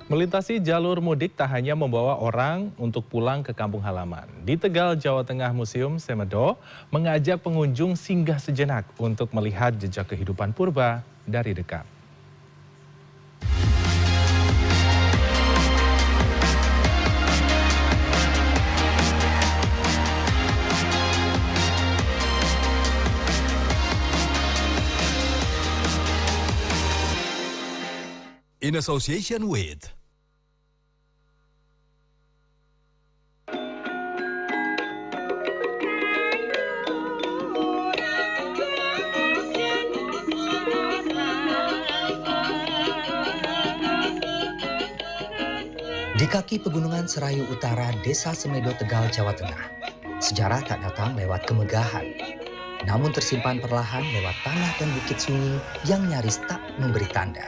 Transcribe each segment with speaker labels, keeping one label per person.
Speaker 1: Melintasi jalur mudik tak hanya membawa orang untuk pulang ke kampung halaman. Di Tegal, Jawa Tengah, Museum Semedo mengajak pengunjung singgah sejenak untuk melihat jejak kehidupan purba dari dekat.
Speaker 2: In association with
Speaker 3: Di kaki pegunungan Serayu Utara, Desa Semedo, Tegal, Jawa Tengah, sejarah tak datang lewat kemegahan, namun tersimpan perlahan lewat tanah dan bukit sunyi yang nyaris tak memberi tanda.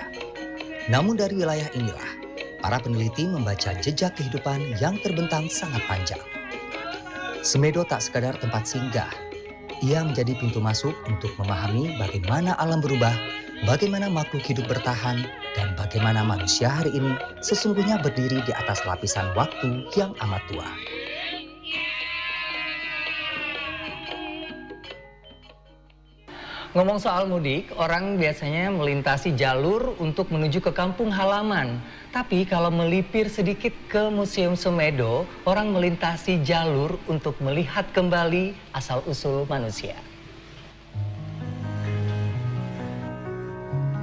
Speaker 3: Namun dari wilayah inilah, para peneliti membaca jejak kehidupan yang terbentang sangat panjang. Semedo tak sekadar tempat singgah, ia menjadi pintu masuk untuk memahami bagaimana alam berubah, bagaimana makhluk hidup bertahan, dan bagaimana manusia hari ini sesungguhnya berdiri di atas lapisan waktu yang amat tua.
Speaker 4: Ngomong soal mudik, orang biasanya melintasi jalur untuk menuju ke kampung halaman. Tapi kalau melipir sedikit ke Museum Semedo, orang melintasi jalur untuk melihat kembali asal-usul manusia.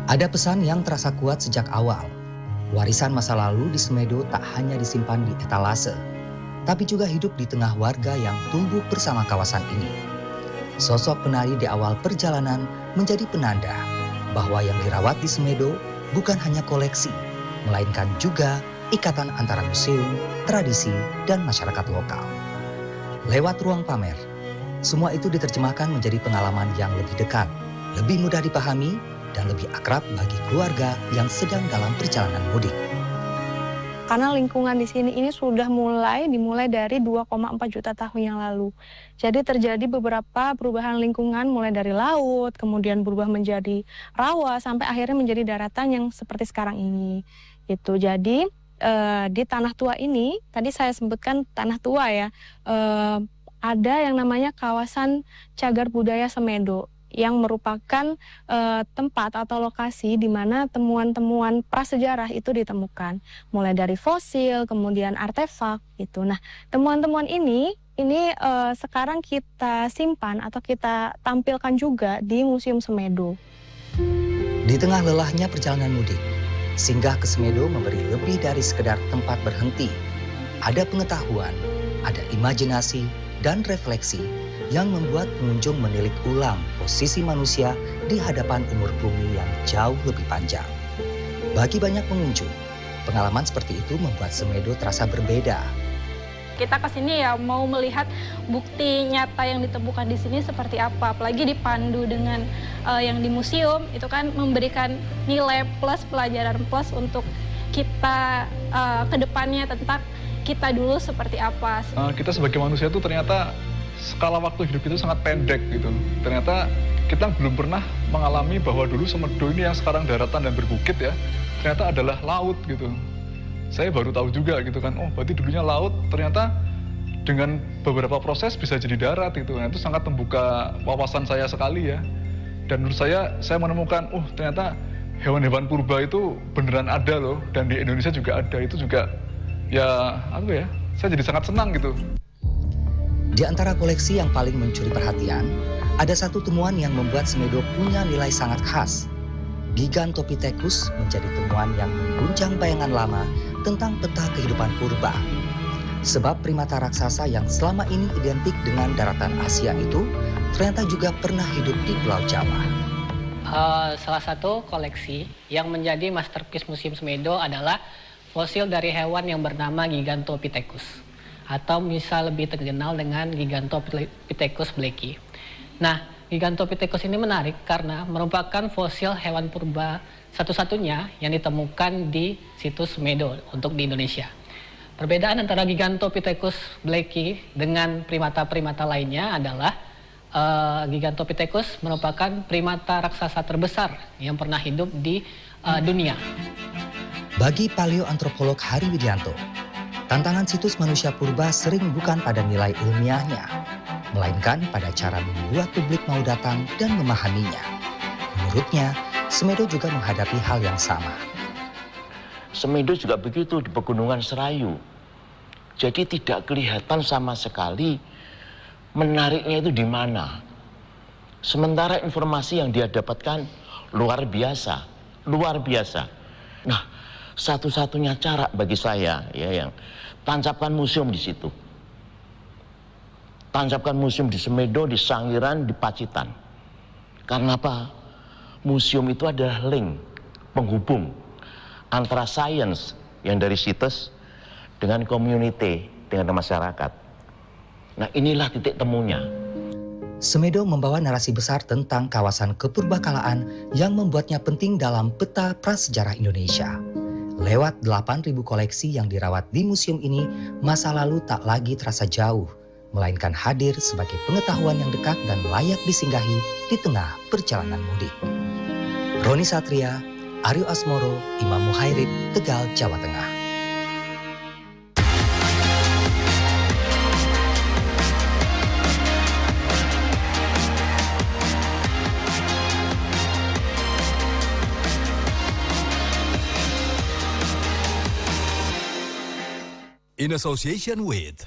Speaker 3: Ada pesan yang terasa kuat sejak awal. Warisan masa lalu di Semedo tak hanya disimpan di etalase, tapi juga hidup di tengah warga yang tumbuh bersama kawasan ini. Sosok penari di awal perjalanan menjadi penanda bahwa yang dirawat di Semedo bukan hanya koleksi, melainkan juga ikatan antara museum, tradisi, dan masyarakat lokal. Lewat ruang pamer, semua itu diterjemahkan menjadi pengalaman yang lebih dekat, lebih mudah dipahami, dan lebih akrab bagi keluarga yang sedang dalam perjalanan mudik.
Speaker 5: Karena lingkungan di sini ini sudah dimulai dari 2,4 juta tahun yang lalu. Jadi terjadi beberapa perubahan lingkungan mulai dari laut, kemudian berubah menjadi rawa, sampai akhirnya menjadi daratan yang seperti sekarang ini. Gitu. Jadi di Tanah Tua ini, tadi saya sebutkan Tanah Tua ya, ada yang namanya kawasan Cagar Budaya Semedo, yang merupakan tempat atau lokasi di mana temuan-temuan prasejarah itu ditemukan, mulai dari fosil, kemudian artefak gitu. Nah, temuan-temuan ini sekarang kita simpan atau kita tampilkan juga di Museum Semedo.
Speaker 3: Di tengah lelahnya perjalanan mudik, singgah ke Semedo memberi lebih dari sekedar tempat berhenti. Ada pengetahuan, ada imajinasi, dan refleksi yang membuat pengunjung menilik ulang posisi manusia di hadapan umur bumi yang jauh lebih panjang. Bagi banyak pengunjung, pengalaman seperti itu membuat Semedo terasa berbeda.
Speaker 6: Kita ke sini ya mau melihat bukti nyata yang ditemukan di sini seperti apa, apalagi dipandu dengan yang di museum, itu kan memberikan nilai plus, pelajaran plus untuk kita ke depannya tentang kita dulu seperti apa.
Speaker 7: Kita sebagai manusia tuh ternyata skala waktu hidup itu sangat pendek gitu. Ternyata kita belum pernah mengalami bahwa dulu Semedo ini yang sekarang daratan dan berbukit ya, ternyata adalah laut gitu. Saya baru tahu juga gitu kan, oh berarti dulunya laut, ternyata dengan beberapa proses bisa jadi darat gitu. Nah, itu sangat membuka wawasan saya sekali ya. Dan menurut saya menemukan, oh ternyata hewan-hewan purba itu beneran ada loh, dan di Indonesia juga ada. Itu juga ya, saya jadi sangat senang gitu.
Speaker 3: Di antara koleksi yang paling mencuri perhatian, ada satu temuan yang membuat Semedo punya nilai sangat khas. Gigantopithecus menjadi temuan yang mengguncang bayangan lama tentang peta kehidupan purba. Sebab primata raksasa yang selama ini identik dengan daratan Asia itu ternyata juga pernah hidup di Pulau Jawa.
Speaker 8: Salah satu koleksi yang menjadi masterpiece Museum Semedo adalah fosil dari hewan yang bernama Gigantopithecus, atau bisa lebih terkenal dengan Gigantopithecus blakey. Nah, Gigantopithecus ini menarik karena merupakan fosil hewan purba satu-satunya yang ditemukan di situs Semedo untuk di Indonesia. Perbedaan antara Gigantopithecus blakey dengan primata-primata lainnya adalah Gigantopithecus merupakan primata raksasa terbesar yang pernah hidup di dunia.
Speaker 3: Bagi paleoantropolog Hari Widianto, tantangan situs manusia purba sering bukan pada nilai ilmiahnya, melainkan pada cara membuat publik mau datang dan memahaminya. Menurutnya, Semedo juga menghadapi hal yang sama.
Speaker 9: Semedo juga begitu di Pegunungan Serayu. Jadi tidak kelihatan sama sekali menariknya itu di mana. Sementara informasi yang dia dapatkan luar biasa, luar biasa. Nah, satu-satunya cara bagi saya ya yang tancapkan museum di situ. Tancapkan museum di Semedo, di Sangiran, di Pacitan. Karena apa? Museum itu adalah link, penghubung antara sains yang dari situs dengan community, dengan masyarakat. Nah, inilah titik temunya.
Speaker 3: Semedo membawa narasi besar tentang kawasan kepurbakalaan yang membuatnya penting dalam peta prasejarah Indonesia. Lewat 8.000 koleksi yang dirawat di museum ini, masa lalu tak lagi terasa jauh, melainkan hadir sebagai pengetahuan yang dekat dan layak disinggahi di tengah perjalanan mudik. Roni Satria, Aryo Asmoro, Imam Muhairib, Tegal, Jawa Tengah.
Speaker 2: In association with